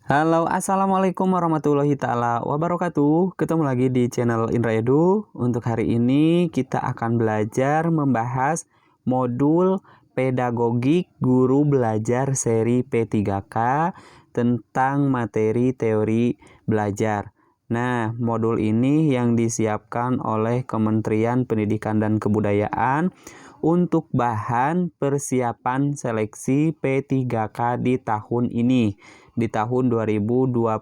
Halo, Assalamualaikum warahmatullahi ta'ala wabarakatuh. Ketemu lagi di channel Indra Edu. Untuk hari ini kita akan belajar membahas modul pedagogik guru belajar seri P3K tentang materi teori belajar. Nah, modul ini yang disiapkan oleh Kementerian Pendidikan dan Kebudayaan untuk bahan persiapan seleksi P3K di tahun ini, di tahun 2021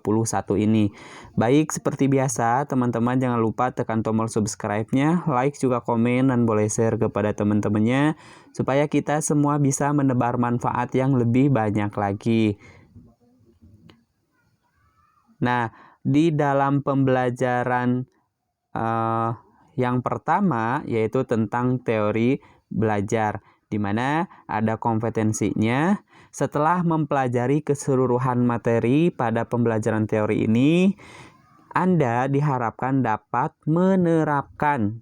ini. Baik, seperti biasa, teman-teman jangan lupa tekan tombol subscribe-nya, like juga komen, dan boleh share kepada teman-temannya, supaya kita semua bisa menebar manfaat yang lebih banyak lagi. Nah, di dalam pembelajaran yang pertama yaitu tentang teori belajar, di mana ada kompetensinya. Setelah mempelajari keseluruhan materi pada pembelajaran teori ini, Anda diharapkan dapat menerapkan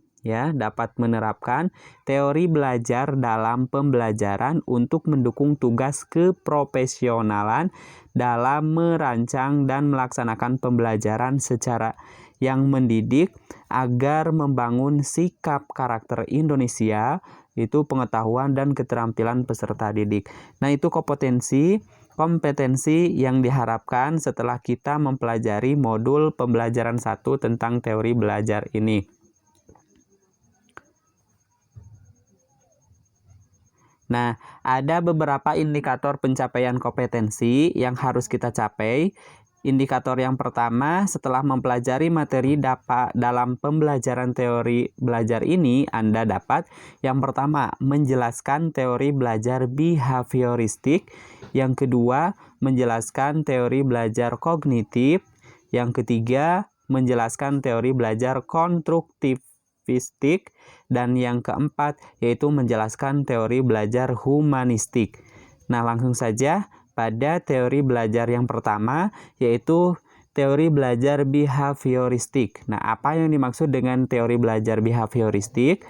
teori belajar dalam pembelajaran untuk mendukung tugas keprofesionalan dalam merancang dan melaksanakan pembelajaran secara yang mendidik agar membangun sikap karakter Indonesia, itu pengetahuan dan keterampilan peserta didik. Nah, itu kompetensi yang diharapkan setelah kita mempelajari modul pembelajaran 1 tentang teori belajar ini. Nah, ada beberapa indikator pencapaian kompetensi yang harus kita capai. Indikator yang pertama, setelah mempelajari materi dalam pembelajaran teori belajar ini, Anda dapat yang pertama, menjelaskan teori belajar behavioristik. Yang kedua, menjelaskan teori belajar kognitif. Yang ketiga, menjelaskan teori belajar konstruktivistik. Dan yang keempat, yaitu menjelaskan teori belajar humanistik. Nah, langsung saja pada teori belajar yang pertama, yaitu teori belajar behavioristik. Nah, apa yang dimaksud dengan teori belajar behavioristik?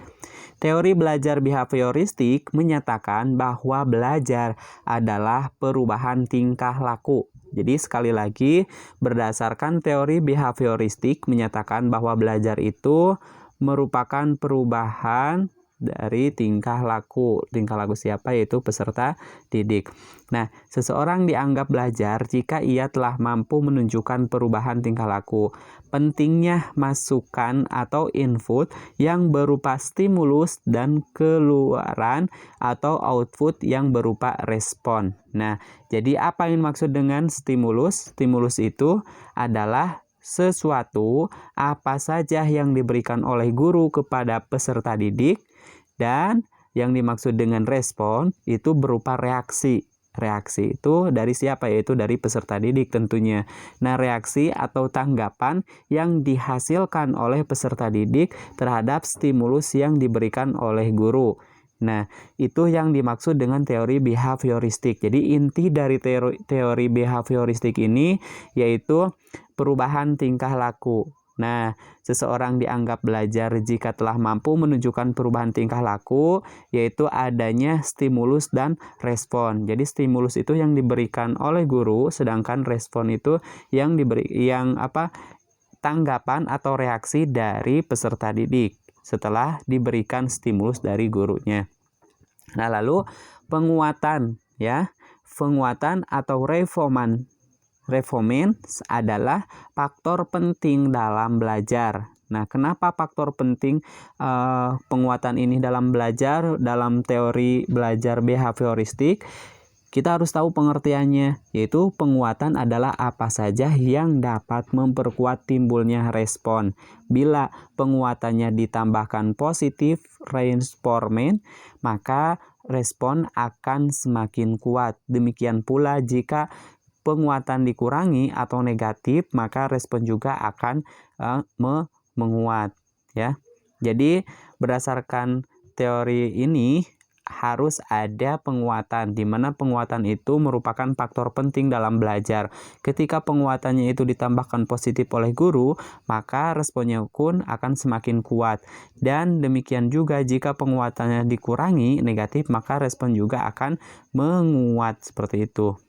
Teori belajar behavioristik menyatakan bahwa belajar adalah perubahan tingkah laku. Jadi sekali lagi, berdasarkan teori behavioristik menyatakan bahwa belajar itu merupakan perubahan dari tingkah laku. Tingkah laku siapa? Yaitu peserta didik. Nah, seseorang dianggap belajar jika ia telah mampu menunjukkan perubahan tingkah laku. Pentingnya masukan atau input yang berupa stimulus dan keluaran atau output yang berupa respon. Nah, jadi apa yang dimaksud dengan stimulus? Stimulus itu adalah sesuatu apa saja yang diberikan oleh guru kepada peserta didik, dan yang dimaksud dengan respon itu berupa reaksi. Reaksi itu dari siapa? Yaitu dari peserta didik tentunya. Nah, reaksi atau tanggapan yang dihasilkan oleh peserta didik terhadap stimulus yang diberikan oleh guru. Nah, itu yang dimaksud dengan teori behavioristik. Jadi inti dari teori behavioristik ini yaitu perubahan tingkah laku. Nah, seseorang dianggap belajar jika telah mampu menunjukkan perubahan tingkah laku, yaitu adanya stimulus dan respon. Jadi stimulus itu yang diberikan oleh guru, sedangkan respon itu yang tanggapan atau reaksi dari peserta didik setelah diberikan stimulus dari gurunya. Nah, lalu penguatan atau reformance adalah faktor penting dalam belajar. Nah, kenapa faktor penting penguatan ini dalam belajar, dalam teori belajar behavioristik? Kita harus tahu pengertiannya, yaitu penguatan adalah apa saja yang dapat memperkuat timbulnya respon. Bila penguatannya ditambahkan positif reinforcement, maka respon akan semakin kuat. Demikian pula jika penguatan dikurangi atau negatif, maka respon juga akan menguat, ya. Jadi berdasarkan teori ini harus ada penguatan, di mana penguatan itu merupakan faktor penting dalam belajar. Ketika penguatannya itu ditambahkan positif oleh guru, maka responnya pun akan semakin kuat. Dan demikian juga jika penguatannya dikurangi negatif, maka respon juga akan menguat seperti itu.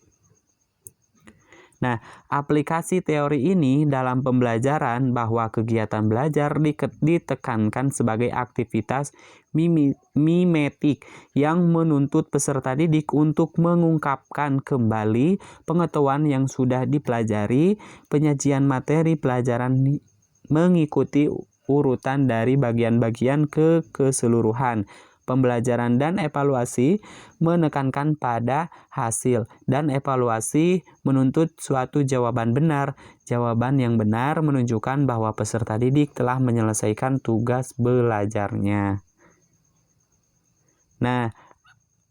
Nah, aplikasi teori ini dalam pembelajaran bahwa kegiatan belajar ditekankan sebagai aktivitas mimetik yang menuntut peserta didik untuk mengungkapkan kembali pengetahuan yang sudah dipelajari. Penyajian materi pelajaran mengikuti urutan dari bagian-bagian ke keseluruhan. Pembelajaran dan evaluasi menekankan pada hasil, dan evaluasi menuntut suatu jawaban benar. Jawaban yang benar menunjukkan bahwa peserta didik telah menyelesaikan tugas belajarnya. Nah,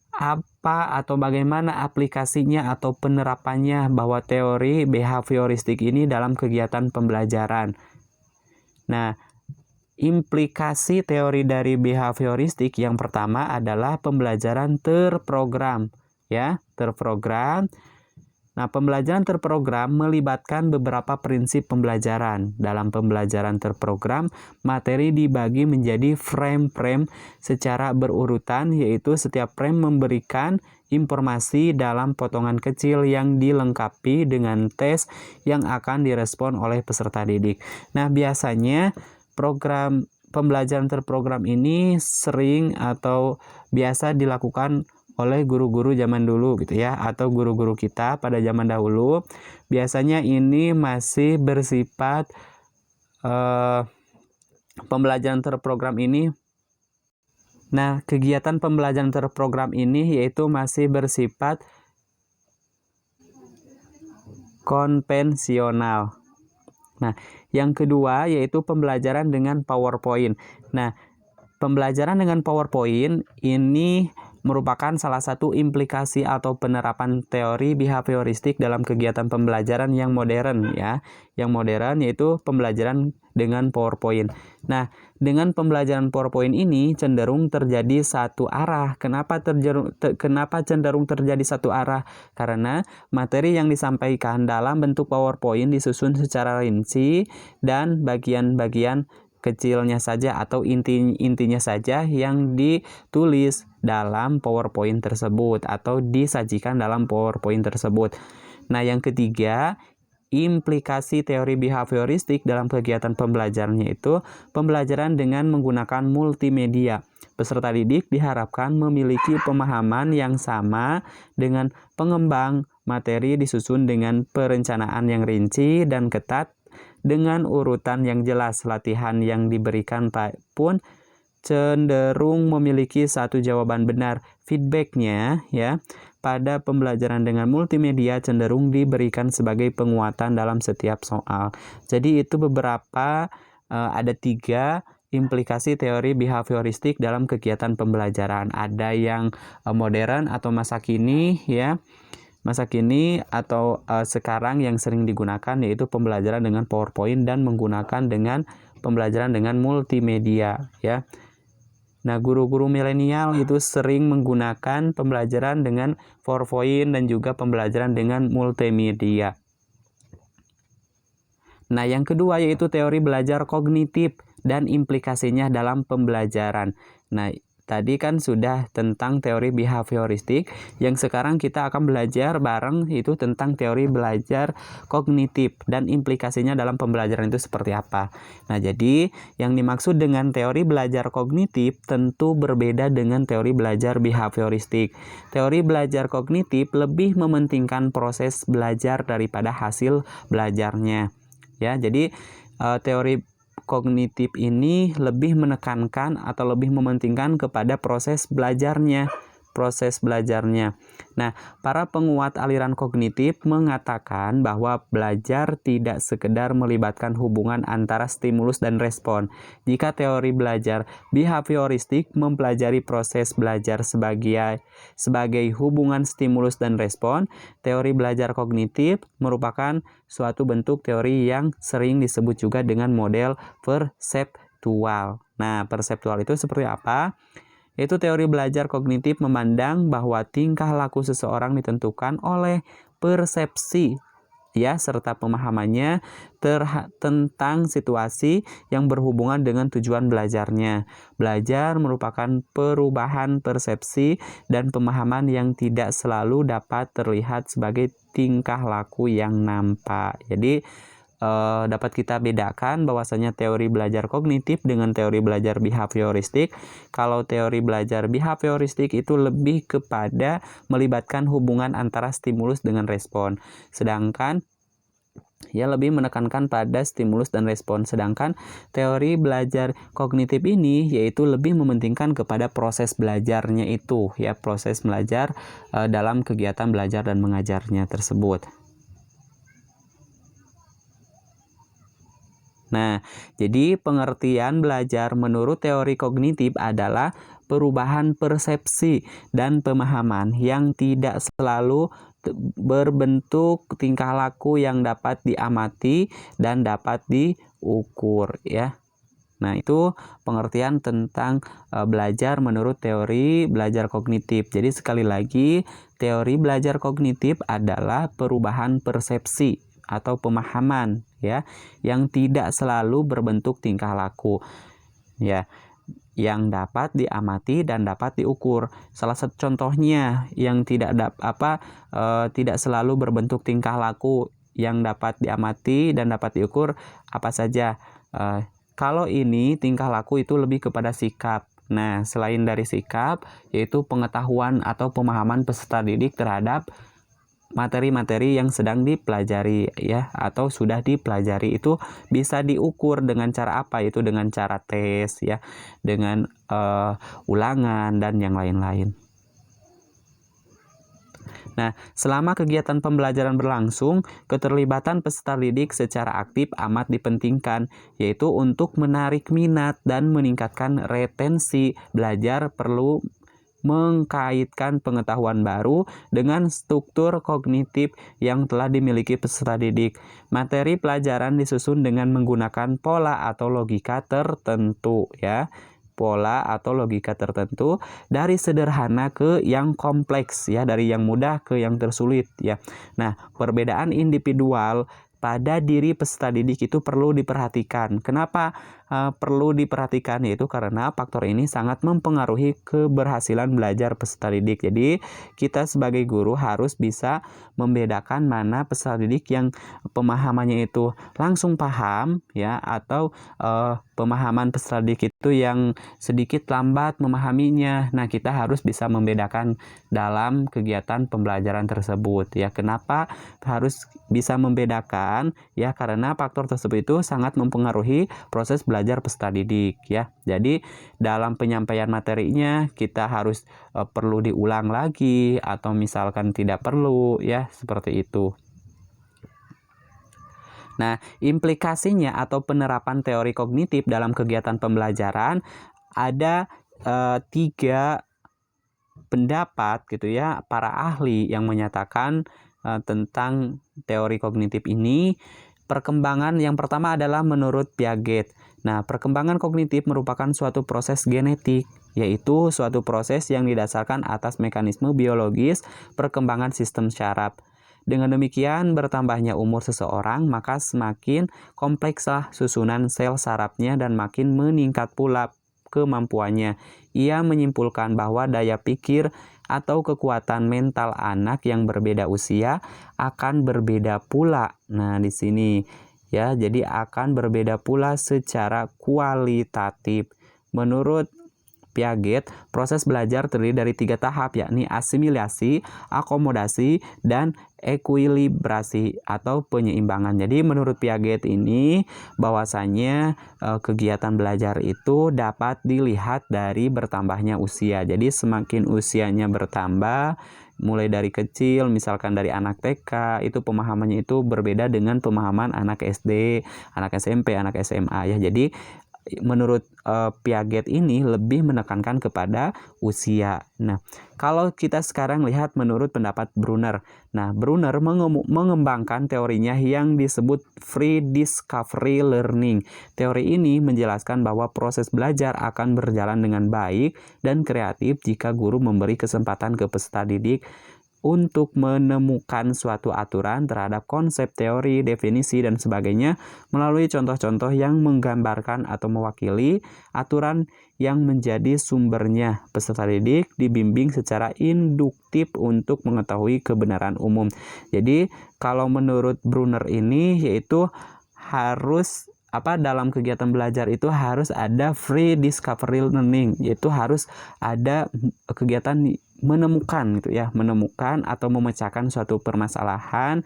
apa atau bagaimana aplikasinya atau penerapannya bahwa teori behavioristik ini dalam kegiatan pembelajaran? Nah, implikasi teori dari behavioristik yang pertama adalah pembelajaran terprogram, ya, terprogram. Nah, pembelajaran terprogram melibatkan beberapa prinsip pembelajaran. Dalam pembelajaran terprogram, materi dibagi menjadi frame-frame secara berurutan, yaitu setiap frame memberikan informasi dalam potongan kecil yang dilengkapi dengan tes yang akan direspon oleh peserta didik. Nah, biasanya program pembelajaran terprogram ini sering atau biasa dilakukan oleh guru-guru zaman dulu gitu ya, atau guru-guru kita pada zaman dahulu. Biasanya ini masih bersifat pembelajaran terprogram ini. Nah, kegiatan pembelajaran terprogram ini yaitu masih bersifat konvensional. Nah, yang kedua yaitu pembelajaran dengan PowerPoint. Nah, pembelajaran dengan PowerPoint ini merupakan salah satu implikasi atau penerapan teori behavioristik dalam kegiatan pembelajaran yang modern ya. Yang modern yaitu pembelajaran dengan PowerPoint. Nah, dengan pembelajaran PowerPoint ini cenderung terjadi satu arah. Kenapa cenderung terjadi satu arah? Karena materi yang disampaikan dalam bentuk PowerPoint disusun secara rinci dan bagian-bagian kecilnya saja atau intinya saja yang ditulis dalam PowerPoint tersebut atau disajikan dalam PowerPoint tersebut. Nah, yang ketiga, implikasi teori behavioristik dalam kegiatan pembelajarannya itu pembelajaran dengan menggunakan multimedia. Peserta didik diharapkan memiliki pemahaman yang sama dengan pengembang materi disusun dengan perencanaan yang rinci dan ketat dengan urutan yang jelas. Latihan yang diberikan pun cenderung memiliki satu jawaban benar. Feedbacknya ya pada pembelajaran dengan multimedia cenderung diberikan sebagai penguatan dalam setiap soal. Jadi itu beberapa ada 3 implikasi teori behavioristik dalam kegiatan pembelajaran. Ada yang modern atau masa kini ya. Masa kini atau sekarang yang sering digunakan yaitu pembelajaran dengan PowerPoint dan menggunakan dengan pembelajaran dengan multimedia ya. Nah, guru-guru milenial itu sering menggunakan pembelajaran dengan PowerPoint dan juga pembelajaran dengan multimedia. Nah, yang kedua yaitu teori belajar kognitif dan implikasinya dalam pembelajaran. Nah, tadi kan sudah tentang teori behavioristik, yang sekarang kita akan belajar bareng itu tentang teori belajar kognitif dan implikasinya dalam pembelajaran itu seperti apa. Nah, jadi yang dimaksud dengan teori belajar kognitif tentu berbeda dengan teori belajar behavioristik. Teori belajar kognitif lebih mementingkan proses belajar daripada hasil belajarnya. Ya, jadi teori kognitif ini lebih menekankan atau lebih mementingkan kepada proses belajarnya. Nah, para penguat aliran kognitif mengatakan bahwa belajar tidak sekedar melibatkan hubungan antara stimulus dan respon. Jika teori belajar behavioristik mempelajari proses belajar sebagai hubungan stimulus dan respon, teori belajar kognitif merupakan suatu bentuk teori yang sering disebut juga dengan model perseptual. Nah, perseptual itu seperti apa? Itu teori belajar kognitif memandang bahwa tingkah laku seseorang ditentukan oleh persepsi ya serta pemahamannya tentang situasi yang berhubungan dengan tujuan belajarnya. Belajar merupakan perubahan persepsi dan pemahaman yang tidak selalu dapat terlihat sebagai tingkah laku yang nampak. Jadi dapat kita bedakan bahwasanya teori belajar kognitif dengan teori belajar behavioristik. Kalau teori belajar behavioristik itu lebih kepada melibatkan hubungan antara stimulus dengan respon. Sedangkan ya lebih menekankan pada stimulus dan respon. Sedangkan teori belajar kognitif ini yaitu lebih mementingkan kepada proses belajarnya itu, ya, proses belajar dalam kegiatan belajar dan mengajarnya tersebut. Nah, jadi pengertian belajar menurut teori kognitif adalah perubahan persepsi dan pemahaman yang tidak selalu berbentuk tingkah laku yang dapat diamati dan dapat diukur, ya. Nah, itu pengertian tentang belajar menurut teori belajar kognitif. Jadi sekali lagi, teori belajar kognitif adalah perubahan persepsi atau pemahaman, ya, yang tidak selalu berbentuk tingkah laku, ya, yang dapat diamati dan dapat diukur. Salah satu contohnya yang tidak selalu berbentuk tingkah laku yang dapat diamati dan dapat diukur apa saja. Kalau ini tingkah laku itu lebih kepada sikap. Nah, selain dari sikap, yaitu pengetahuan atau pemahaman peserta didik terhadap materi-materi yang sedang dipelajari, ya, atau sudah dipelajari, itu bisa diukur dengan cara apa? Itu dengan cara tes, ya, dengan ulangan dan yang lain-lain. Nah, selama kegiatan pembelajaran berlangsung, keterlibatan peserta didik secara aktif amat dipentingkan, yaitu untuk menarik minat dan meningkatkan retensi belajar perlu mengkaitkan pengetahuan baru dengan struktur kognitif yang telah dimiliki peserta didik. Materi pelajaran disusun dengan menggunakan pola atau logika tertentu, ya. Pola atau logika tertentu dari sederhana ke yang kompleks, ya, dari yang mudah ke yang tersulit, ya. Nah, perbedaan individual pada diri peserta didik itu perlu diperhatikan. Kenapa perlu diperhatikan? Yaitu karena faktor ini sangat mempengaruhi keberhasilan belajar peserta didik. Jadi kita sebagai guru harus bisa membedakan mana peserta didik yang pemahamannya itu langsung paham, ya, atau pemahaman peserta didik itu yang sedikit lambat memahaminya. Nah, kita harus bisa membedakan dalam kegiatan pembelajaran tersebut, ya. Kenapa harus bisa membedakan? Ya, karena faktor tersebut itu sangat mempengaruhi proses belajar peserta didik, ya. Jadi dalam penyampaian materinya kita harus perlu diulang lagi atau misalkan tidak perlu, ya, seperti itu. Nah, implikasinya atau penerapan teori kognitif dalam kegiatan pembelajaran ada 3 pendapat, gitu ya, para ahli yang menyatakan tentang teori kognitif ini. Perkembangan yang pertama adalah menurut Piaget. Nah, perkembangan kognitif merupakan suatu proses genetik, yaitu suatu proses yang didasarkan atas mekanisme biologis perkembangan sistem syaraf. Dengan demikian, bertambahnya umur seseorang, maka semakin komplekslah susunan sel sarafnya dan makin meningkat pula kemampuannya. Ia menyimpulkan bahwa daya pikir atau kekuatan mental anak yang berbeda usia akan berbeda pula. Nah, di sini, ya, jadi akan berbeda pula secara kualitatif. Menurut Piaget, proses belajar terdiri dari 3 tahap, yakni asimilasi, akomodasi, dan ekuilibrasi atau penyeimbangan. Jadi menurut Piaget ini bahwasanya kegiatan belajar itu dapat dilihat dari bertambahnya usia. Jadi semakin usianya bertambah, mulai dari kecil, misalkan dari anak TK, itu pemahamannya itu berbeda dengan pemahaman anak SD, anak SMP, anak SMA, ya. Jadi menurut Piaget ini lebih menekankan kepada usia. Nah, kalau kita sekarang lihat menurut pendapat Brunner. Nah, Brunner mengembangkan teorinya yang disebut free discovery learning. Teori ini menjelaskan bahwa proses belajar akan berjalan dengan baik dan kreatif jika guru memberi kesempatan ke peserta didik untuk menemukan suatu aturan terhadap konsep, teori, definisi, dan sebagainya melalui contoh-contoh yang menggambarkan atau mewakili aturan yang menjadi sumbernya. Peserta didik dibimbing secara induktif untuk mengetahui kebenaran umum. Jadi kalau menurut Brunner ini yaitu harus dalam kegiatan belajar itu harus ada free discovery learning, yaitu harus ada kegiatan menemukan gitu ya, menemukan atau memecahkan suatu permasalahan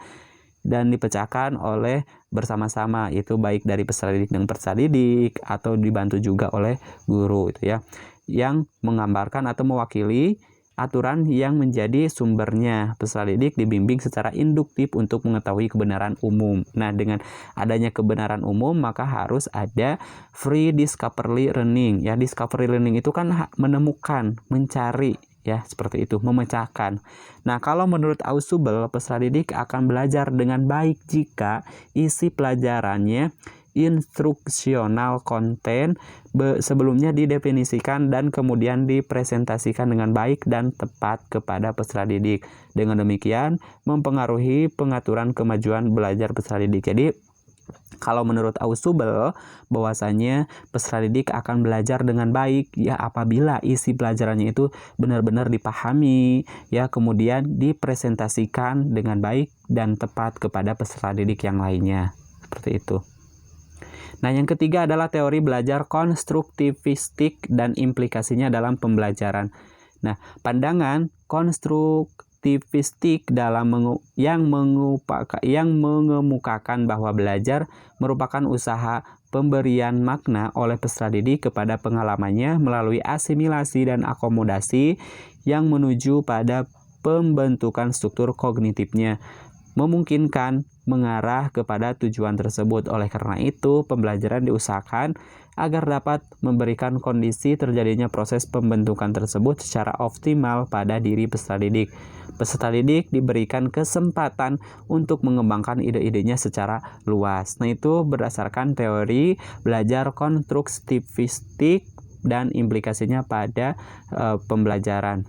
dan dipecahkan oleh bersama-sama, itu baik dari peserta didik dan peserta didik atau dibantu juga oleh guru itu ya, yang menggambarkan atau mewakili aturan yang menjadi sumbernya. Peserta didik dibimbing secara induktif untuk mengetahui kebenaran umum. Nah, dengan adanya kebenaran umum maka harus ada free discovery learning ya. Discovery learning itu kan menemukan, mencari ya, seperti itu, memecahkan. Nah, kalau menurut Ausubel, peserta didik akan belajar dengan baik jika isi pelajarannya instruksional konten sebelumnya didefinisikan dan kemudian dipresentasikan dengan baik dan tepat kepada peserta didik. Dengan demikian mempengaruhi pengaturan kemajuan belajar peserta didik. Jadi kalau menurut Ausubel bahwasanya peserta didik akan belajar dengan baik ya apabila isi pelajarannya itu benar-benar dipahami ya, kemudian dipresentasikan dengan baik dan tepat kepada peserta didik yang lainnya. Seperti itu. Nah, yang ketiga adalah teori belajar konstruktivistik dan implikasinya dalam pembelajaran. Nah, pandangan konstruktivistik yang mengemukakan bahwa belajar merupakan usaha pemberian makna oleh peserta didik kepada pengalamannya melalui asimilasi dan akomodasi yang menuju pada pembentukan struktur kognitifnya, memungkinkan mengarah kepada tujuan tersebut. Oleh karena itu, pembelajaran diusahakan agar dapat memberikan kondisi terjadinya proses pembentukan tersebut secara optimal pada diri peserta didik. Peserta didik diberikan kesempatan untuk mengembangkan ide-idenya secara luas. Nah, itu berdasarkan teori belajar konstruktivistik dan implikasinya pada pembelajaran.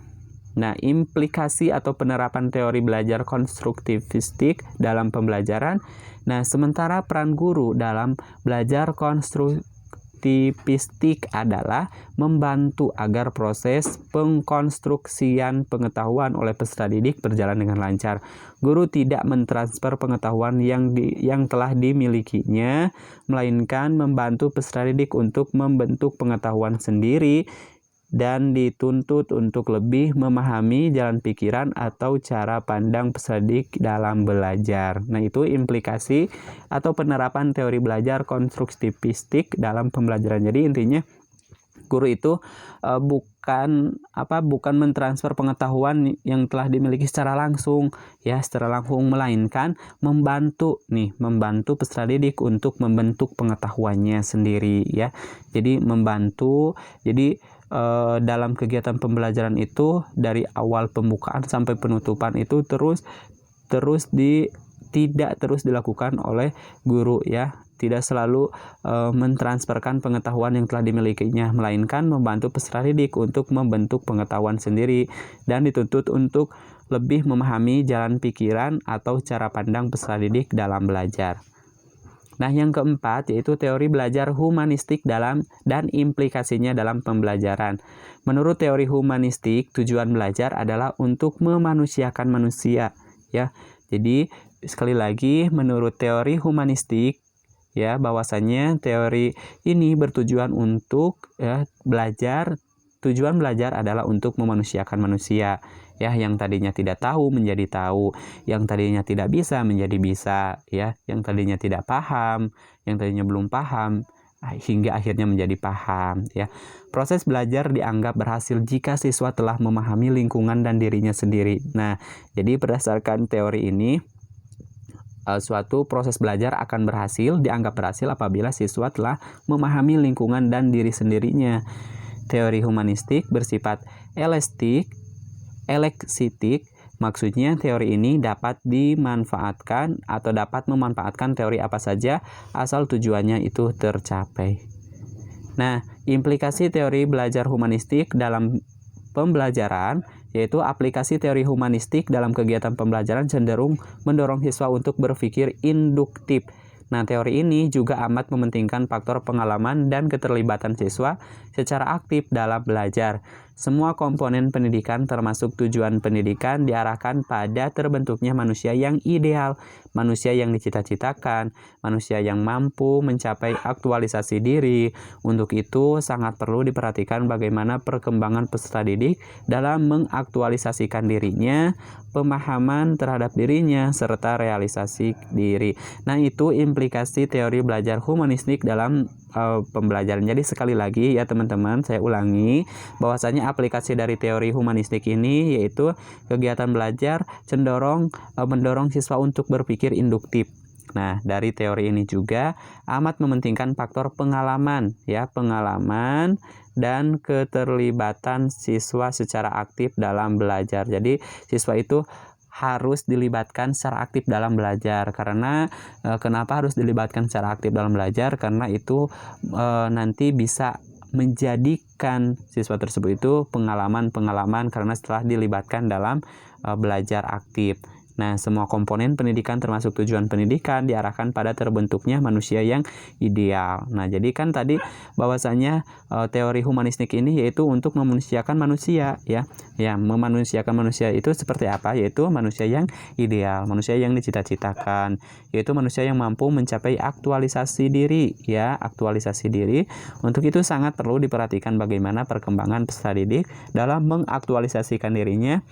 Nah, implikasi atau penerapan teori belajar konstruktivistik dalam pembelajaran. Nah, sementara peran guru dalam belajar konstruktivistik adalah membantu agar proses pengkonstruksian pengetahuan oleh peserta didik berjalan dengan lancar. Guru tidak mentransfer pengetahuan yang telah dimilikinya, melainkan membantu peserta didik untuk membentuk pengetahuan sendiri dan dituntut untuk lebih memahami jalan pikiran atau cara pandang peserta didik dalam belajar. Nah, itu implikasi atau penerapan teori belajar konstruktivistik dalam pembelajaran. Jadi intinya guru itu bukan mentransfer pengetahuan yang telah dimiliki secara langsung melainkan membantu peserta didik untuk membentuk pengetahuannya sendiri ya. Jadi membantu, dalam kegiatan pembelajaran itu dari awal pembukaan sampai penutupan itu tidak terus dilakukan oleh guru ya, tidak selalu mentransferkan pengetahuan yang telah dimilikinya, melainkan membantu peserta didik untuk membentuk pengetahuan sendiri dan dituntut untuk lebih memahami jalan pikiran atau cara pandang peserta didik dalam belajar. Nah, yang keempat yaitu teori belajar humanistik dan implikasinya dalam pembelajaran. Menurut teori humanistik, tujuan belajar adalah untuk memanusiakan manusia ya. Jadi sekali lagi menurut teori humanistik ya, bahwasanya teori ini bertujuan untuk tujuan belajar adalah untuk memanusiakan manusia ya, yang tadinya tidak tahu menjadi tahu, yang tadinya tidak bisa menjadi bisa ya, yang tadinya tidak paham, yang tadinya belum paham hingga akhirnya menjadi paham ya. Proses belajar dianggap berhasil jika siswa telah memahami lingkungan dan dirinya sendiri. Nah, jadi berdasarkan teori ini suatu proses belajar akan dianggap berhasil apabila siswa telah memahami lingkungan dan diri sendirinya. Teori humanistik bersifat eleksitik, maksudnya teori ini dapat dimanfaatkan atau dapat memanfaatkan teori apa saja asal tujuannya itu tercapai. Nah, implikasi teori belajar humanistik dalam pembelajaran yaitu aplikasi teori humanistik dalam kegiatan pembelajaran cenderung mendorong siswa untuk berpikir induktif. Nah, teori ini juga amat mementingkan faktor pengalaman dan keterlibatan siswa secara aktif dalam belajar. Semua komponen pendidikan termasuk tujuan pendidikan diarahkan pada terbentuknya manusia yang ideal, manusia yang dicita-citakan, manusia yang mampu mencapai aktualisasi diri. Untuk itu, sangat perlu diperhatikan bagaimana perkembangan peserta didik dalam mengaktualisasikan dirinya, pemahaman terhadap dirinya, serta realisasi diri. Nah, itu implikasi teori belajar humanistik dalam pembelajaran. Jadi sekali lagi ya teman-teman, saya ulangi bahwasanya aplikasi dari teori humanistik ini yaitu kegiatan belajar cenderung mendorong siswa untuk berpikir induktif. Nah, dari teori ini juga amat mementingkan faktor pengalaman ya, pengalaman dan keterlibatan siswa secara aktif dalam belajar. Jadi siswa itu harus dilibatkan secara aktif dalam belajar. Karena kenapa harus dilibatkan secara aktif dalam belajar? Karena itu nanti bisa menjadikan siswa tersebut itu pengalaman-pengalaman karena setelah dilibatkan dalam belajar aktif. Nah, semua komponen pendidikan termasuk tujuan pendidikan diarahkan pada terbentuknya manusia yang ideal. Nah, jadi kan tadi bahwasanya teori humanistik ini yaitu untuk memanusiakan manusia ya. Ya, memanusiakan manusia itu seperti apa? Yaitu manusia yang ideal, manusia yang dicita-citakan, yaitu manusia yang mampu mencapai aktualisasi diri ya, aktualisasi diri. Untuk itu sangat perlu diperhatikan bagaimana perkembangan peserta didik dalam mengaktualisasikan dirinya,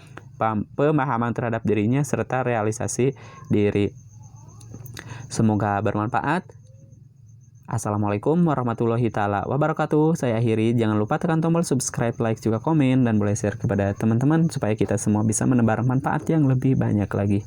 pemahaman terhadap dirinya, serta realisasi diri. Semoga bermanfaat. Assalamualaikum warahmatullahi taala wabarakatuh. Saya akhiri, jangan lupa tekan tombol subscribe, like, juga komen, dan boleh share kepada teman-teman supaya kita semua bisa menebar manfaat yang lebih banyak lagi.